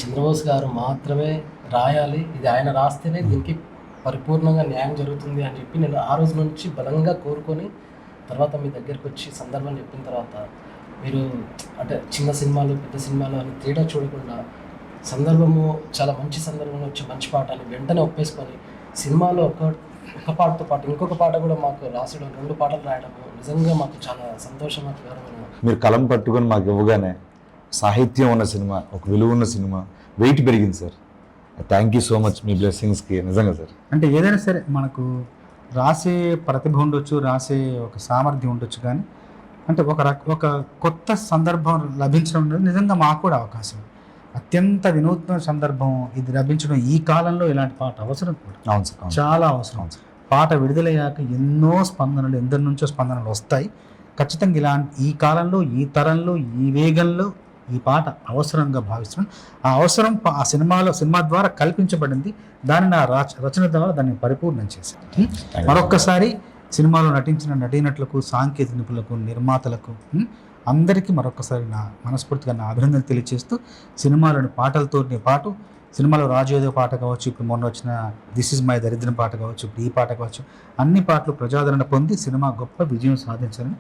చంద్రబోస్ గారు మాత్రమే రాయాలి. ఇది ఆయన రాస్తేనే దీనికి పరిపూర్ణంగా న్యాయం జరుగుతుంది అని చెప్పి నేను ఆ రోజు నుంచి బలంగా కోరుకొని, తర్వాత మీ దగ్గరికొచ్చి సందర్భం చెప్పిన తర్వాత, మీరు అంటే చిన్న సినిమాలు, పెద్ద సినిమాలు అని తేడా చూడకుండా సందర్భము చాలా మంచి సందర్భంలో వచ్చే మంచి పాట అని వెంటనే ఒప్పేసుకొని, సినిమాలో ఒక పాటతో పాటు ఇంకొక పాట కూడా మాకు రాసడం, 2 పాటలు రాయడము నిజంగా మాకు చాలా సంతోషకరమైన. మీరు కలం పట్టుకొని మాకు ఇవ్వగానే సాహిత్యం ఉన్న సినిమా, ఒక విలువ ఉన్న సినిమా వెయిట్ పెరిగింది sir. Thank you so much మీ బ్లెస్సింగ్స్కి. నిజంగా సార్, అంటే ఏదైనా సరే మనకు రాసే ప్రతిభ ఉండొచ్చు, రాసే ఒక సామర్థ్యం ఉండొచ్చు, కానీ అంటే ఒక కొత్త సందర్భం లభించడం అనేది నిజంగా మాకు కూడా అవకాశం. అత్యంత వినూత్న సందర్భం ఇది లభించడం ఈ కాలంలో ఇలాంటి పాట అవసరం కూడా. అవును సార్, చాలా అవసరం. పాట విడుదలయ్యాక ఎన్నో స్పందనలు, ఎందరి నుంచో స్పందనలు వస్తాయి. ఖచ్చితంగా ఇలాంటి ఈ కాలంలో, ఈ తరంలో, ఈ వేగంలో ఈ పాట అవసరంగా భావిస్తున్నాను. ఆ అవసరం ఆ సినిమా ద్వారా కల్పించబడింది. దాన్ని నా రచన ద్వారా దాన్ని పరిపూర్ణం చేశాను. మరొక్కసారి సినిమాలో నటించిన నటీనటులకు, సాంకేతిక నిపుణులకు, నిర్మాతలకు అందరికీ మరొకసారి నా మనస్ఫూర్తిగా నా అభినందనలు తెలియజేస్తూ, సినిమాలోని పాటలతోనే పాటు సినిమాలో రాజయోధ పాట కావచ్చు, ఇప్పుడు మొన్న వచ్చిన దిస్ ఇస్ మై దరిద్రం పాట కావచ్చు, ఇప్పుడు ఈ పాట కావచ్చు, అన్ని పాటలు ప్రజాదరణ పొంది సినిమా గొప్ప విజయం సాధించాలని